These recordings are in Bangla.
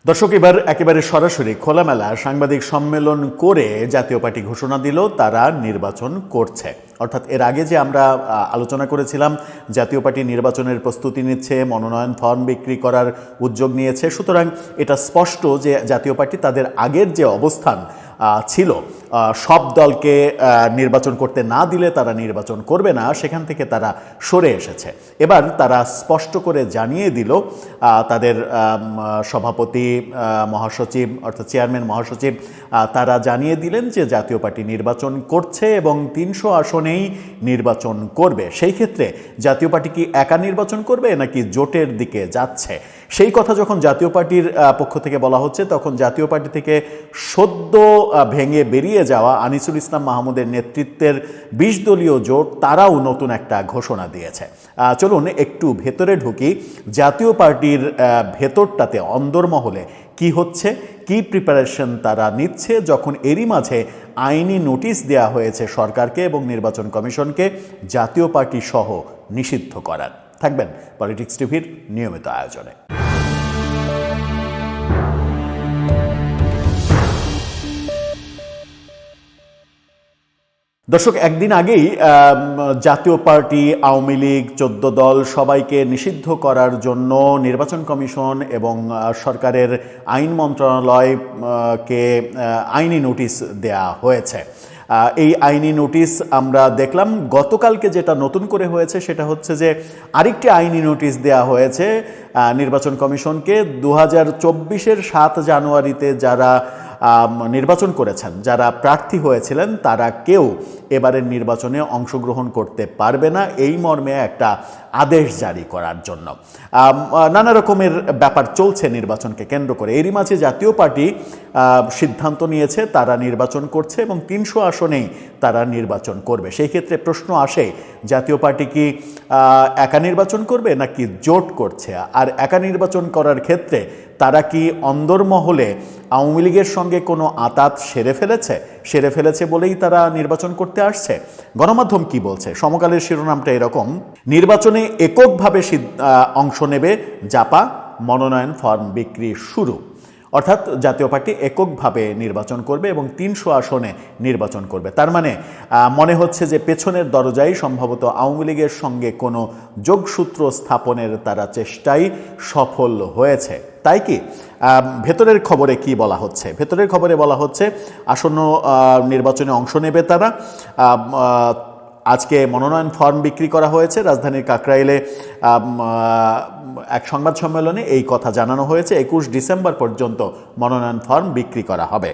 দর্শক, এবার একেবারে সরাসরি খোলামেলা সাংবাদিক সম্মেলন করে জাতীয় পার্টি ঘোষণা দিল তারা নির্বাচন করছে। অর্থাৎ এর আগে যে আমরা আলোচনা করেছিলাম জাতীয় পার্টি নির্বাচনের প্রস্তুতি নিচ্ছে, মনোনয়ন ফর্ম বিক্রি করার উদ্যোগ নিয়েছে, সুতরাং এটা স্পষ্ট যে জাতীয় পার্টি তাদের আগের যে অবস্থান ছিল সব দলকে নির্বাচন করতে না দিলে তারা নির্বাচন করবে না, সেখান থেকে তারা সরে এসেছে। এবার তারা স্পষ্ট করে জানিয়ে দিল, তাদের সভাপতি মহাসচিব অর্থাৎ চেয়ারম্যান মহাসচিব তারা জানিয়ে দিলেন যে জাতীয় পার্টি নির্বাচন করছে এবং ৩০০ আসনেই নির্বাচন করবে। সেই ক্ষেত্রে জাতীয় পার্টি কি একা নির্বাচন করবে নাকি জোটের দিকে যাচ্ছে, সেই কথা যখন জাতীয় পার্টির পক্ষ থেকে বলা হচ্ছে, তখন জাতীয় পার্টি থেকে সদ্য ভেঙে বেরিয়ে যাওয়া আনিসুল ইসলাম মাহমুদের নেতৃত্বের ২০ দলীয় জোট তারাও নতুন একটা ঘোষণা দিয়েছে। চলুন একটু ভেতরে ঢুকি, জাতীয় পার্টির ভেতরটাতে অন্দরমহলে কি হচ্ছে, কি প্রিপারেশন তারা নিচ্ছে, যখন এরই মাঝে আইনি নোটিশ দেওয়া হয়েছে সরকারকে এবং নির্বাচন কমিশনকে জাতীয় পার্টি সহ নিষিদ্ধ করার। থাকবেন পলিটিক্স টিভির নিয়মিত আয়োজনে। দর্শক, একদিন আগেই জাতীয় পার্টি, আওয়ামী লীগ, 14 দল সবাইকে নিষিদ্ধ করার জন্য নির্বাচন কমিশন এবং সরকারের আইন মন্ত্রণালয়কে আইনি নোটিশ দেয়া হয়েছে। এই আইনি নোটিশ আমরা দেখলাম গতকালকে যেটা নতুন করে হয়েছে সেটা হচ্ছে যে আরেকটি আইনি নোটিশ দেয়া হয়েছে নির্বাচন কমিশনকে। 2024-এর 7 জানুয়ারিতে যারা নির্বাচন করেছেন, যারা প্রার্থী হয়েছিলেন, তারা কেউ এবারের নির্বাচনে অংশগ্রহণ করতে পারবে না, এই মর্মে একটা আদেশ জারি করার জন্য নানা রকমের ব্যাপার চলছে নির্বাচনকে কেন্দ্র করে। এরই মাঝে জাতীয় পার্টি সিদ্ধান্ত নিয়েছে তারা নির্বাচন করছে এবং ৩০০ আসনেই তারা নির্বাচন করবে। সেই ক্ষেত্রে প্রশ্ন আসে, জাতীয় পার্টি কি একা নির্বাচন করবে নাকি জোট করছে? আর একা নির্বাচন করার ক্ষেত্রে তারা কি অন্দরমহলে আওয়ামী লীগের সঙ্গে কোনো আঁতাত সেরে ফেলেছে বলেই তারা নির্বাচন করতে আসছে? গণমাধ্যম কি বলছে? সমকালের শিরোনামটা এরকম, নির্বাচনে এককভাবে অংশ নেবে জাপা, মনোনয়ন ফর্ম বিক্রি শুরু। অর্থাৎ জাতীয় পার্টি এককভাবে নির্বাচন করবে এবং ৩০০ আসনে নির্বাচন করবে। তার মানে মনে হচ্ছে যে পেছনের দরজায় সম্ভবত আওয়ামী লীগের সঙ্গে কোনো যোগসূত্র স্থাপনের তারা চেষ্টাই সফল হয়েছে। তাই কি? ভেতরের খবরে কি বলা হচ্ছে? ভেতরের খবরে বলা হচ্ছে আসন্ন নির্বাচনে অংশ নেবে তারা। আজকে মনোনয়ন ফর্ম বিক্রি করা হয়েছে রাজধানীর কাকরাইলে। এক সংবাদ সম্মেলনে এই কথা জানানো হয়েছে। ২১ ডিসেম্বর পর্যন্ত মনোনয়ন ফর্ম বিক্রি করা হবে।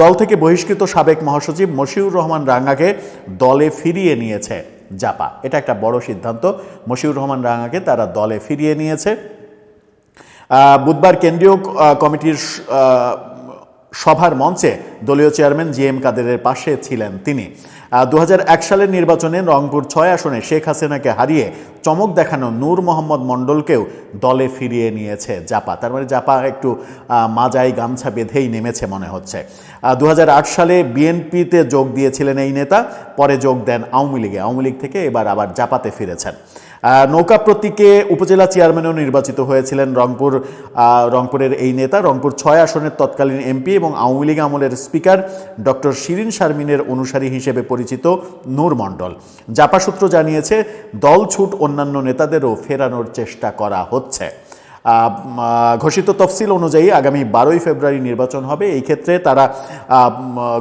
দল থেকে বহিষ্কৃত সাবেক মহাসচিব মশিউর রহমান রাঙ্গাকে দলে ফিরিয়ে নিয়েছে জাপা। এটা একটা বড় সিদ্ধান্ত। মশিউর রহমান রাঙ্গাকে তারা দলে ফিরিয়ে নিয়েছে। বুধবার কেন্দ্রীয় কমিটির সভার মঞ্চে দলীয় চেয়ারম্যান জিএম কাদেরের পাশে ছিলেন তিনি। 2001 সালের নির্বাচনে রংপুর 6 আসনে শেখ হাসিনাকে হারিয়ে চমক দেখানো নূর মোহাম্মদ মণ্ডলকেও দলে ফিরিয়ে নিয়েছে জাপা। তার মানে জাপা একটু মাজায় গামছা বেঁধেই নেমেছে মনে হচ্ছে। 2008 সালে বিএনপিতে যোগ দিয়েছিলেন এই নেতা, পরে যোগ দেন আওয়ামী লীগ থেকে এবার আবার জাপাতে ফিরেছেন। নৌকা প্রতীকে উপজেলা চেয়ারম্যানও নির্বাচিত হয়েছিলেন রংপুরের এই নেতা। রংপুর 6 আসনের তৎকালীন এমপি এবং আওয়ামী লীগ আমলের স্পিকার ডক্টর শিরিন শারমিনের অনুসারী হিসেবে পরিচিত নূর মণ্ডল। জাপা সূত্র জানিয়েছে দল ছুট অন্যান্য নেতাদেরও ফেরানোর চেষ্টা করা হচ্ছে। ঘোষিত তফসিল অনুযায়ী আগামী 12ই ফেব্রুয়ারি নির্বাচন হবে। এই ক্ষেত্রে তারা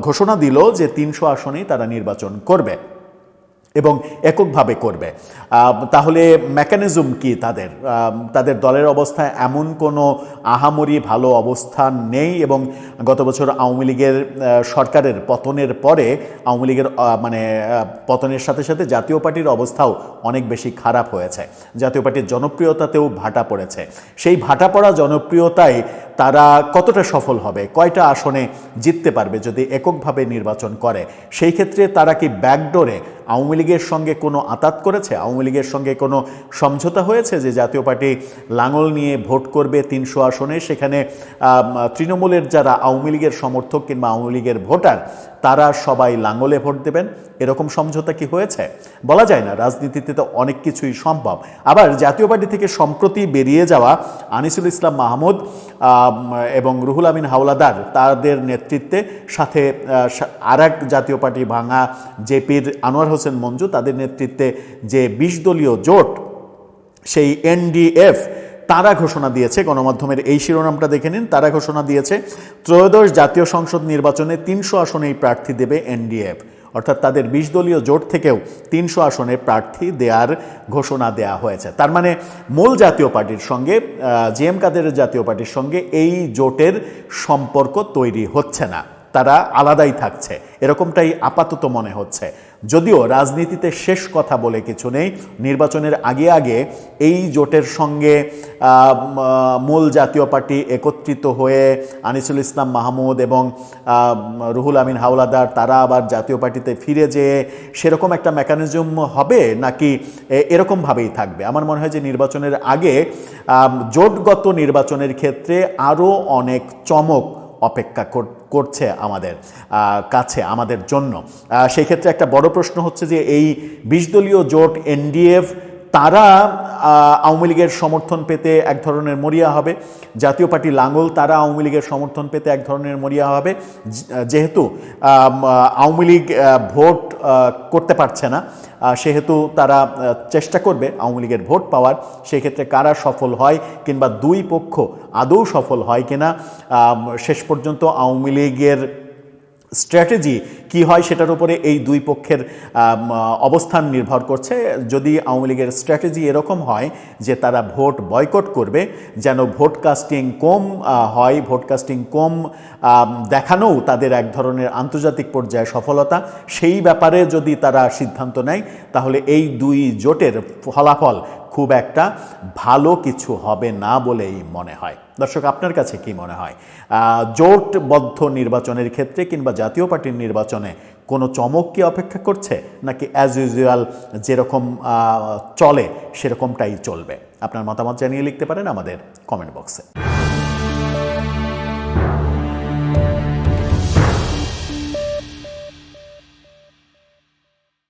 ঘোষণা দিল যে ৩০০ আসনেই তারা নির্বাচন করবে এবং এককভাবে করবে। তাহলে মেকানিজম কি তাদের দলের অবস্থায় এমন কোনো আহামরি ভালো অবস্থান নেই এবং গত বছর আওয়ামী লীগের সরকারের পতনের পরে আওয়ামী লীগের পতনের সাথে সাথে জাতীয় পার্টির অবস্থাও অনেক বেশি খারাপ হয়েছে। জাতীয় পার্টির জনপ্রিয়তাতেও ভাটা পড়েছে। সেই ভাটা পড়া জনপ্রিয়তায় তারা কতটা সফল হবে, কয়টা আসনে জিততে পারবে যদি এককভাবে নির্বাচন করে? সেই ক্ষেত্রে তারা কি ব্যাকডোরে আওয়ামী লীগের সঙ্গে কোনো আঁতাত করেছে? আওয়ামী লীগের সঙ্গে কোনো সমঝোতা হয়েছে যে জাতীয় পার্টি লাঙল নিয়ে ভোট করবে ৩০০ আসনে, সেখানে তৃণমূলের যারা আওয়ামী লীগের সমর্থক কিংবা আওয়ামী লীগের ভোটার তারা সবাই লাঙলে ভোট দেবেন? এরকম সমঝোতা কি হয়েছে? বলা যায় না, রাজনীতিতে তো অনেক কিছুই সম্ভব। আবার জাতীয় পার্টি থেকে সম্প্রতি বেরিয়ে যাওয়া আনিসুল ইসলাম মাহমুদ এবং রুহুল আমিন হাওলাদার তাদের নেতৃত্বে সাথে আরেক জাতীয় পার্টি ভাঙা জেপির আনোয়ার হোসেন মঞ্জু তাদের নেতৃত্বে যে ২০ দলীয় জোট সেই এনডিএফ তারা ঘোষণা দিয়েছে, গণমাধ্যমের এই শিরোনামটা দেখে নিন, তারা ঘোষণা দিয়েছে ত্রয়োদশ জাতীয় সংসদ নির্বাচনে ৩০০ আসনেই প্রার্থী দেবে এনডিএফ। অর্থাৎ তাদের ২০ দলীয় জোট থেকেও ৩০০ আসনে প্রার্থী দেওয়ার ঘোষণা দেয়া হয়েছে। তার মানে মূল জাতীয় পার্টির সঙ্গে জিএম কাদেরের জাতীয় পার্টির সঙ্গে এই জোটের সম্পর্ক তৈরি হচ্ছে না, তারা আলাদাই থাকছে, এরকমটাই আপাতত মনে হচ্ছে। যদিও রাজনীতিতে শেষ কথা বলে কিছু নেই, নির্বাচনের আগে আগে এই জোটের সঙ্গে মূল জাতীয় পার্টি একত্রিত হয়ে আনিসুল ইসলাম মাহমুদ এবং রুহুল আমিন হাওলাদার তারা আবার জাতীয় পার্টিতে ফিরে যেয়ে সেরকম একটা মেকানিজম হবে নাকি এরকমভাবেই থাকবে? আমার মনে হয় যে নির্বাচনের আগে জোটগত নির্বাচনের ক্ষেত্রে আরও অনেক চমক অপেক্ষা করছে আমাদের কাছে, আমাদের জন্য। সেই ক্ষেত্রে একটা বড় প্রশ্ন হচ্ছে যে এই ২০ দলীয় জোট এনডিএফ তারা আওয়ামী লীগের সমর্থন পেতে এক ধরনের মরিয়া হবে, জাতীয় পার্টি লাঙ্গল তারা আওয়ামী লীগের সমর্থন পেতে এক ধরনের মরিয়া হবে। যেহেতু আওয়ামী লীগ ভোট করতে পারছে না, সেহেতু তারা চেষ্টা করবে আওয়ামী লীগের ভোট পাওয়ার। সেই ক্ষেত্রে কারা সফল হয় কিংবা দুই পক্ষ আদৌ সফল হয় কিনা, শেষ পর্যন্ত আওয়ামী লীগের স্ট্র্যাটেজি কি হয় সেটার উপরে এই দুই পক্ষের অবস্থান নির্ভর করছে। যদি আওয়ামী লীগের স্ট্র্যাটেজি এরকম হয় যে তারা ভোট বয়কট করবে, যেন ভোট কাস্টিং কম হয়, ভোট কাস্টিং কম দেখানোও তাদের এক ধরনের আন্তর্জাতিক পর্যায়ে সফলতা, সেই ব্যাপারে যদি তারা সিদ্ধান্ত নেয় তাহলে এই দুই জোটের ফলাফল খুব একটা ভালো কিছু হবে না বলেই মনে হয়। দর্শক, আপনার কাছে কি মনে হয়? জোটবদ্ধ নির্বাচনের ক্ষেত্রে কিংবা জাতীয় পার্টির নির্বাচনে কোনো চমক কি অপেক্ষা করছে, নাকি অ্যাজ ইউজুয়াল যেরকম চলে সেরকমটাই চলবে? আপনার মতামত জানিয়ে লিখতে পারেন আমাদের কমেন্ট বক্সে।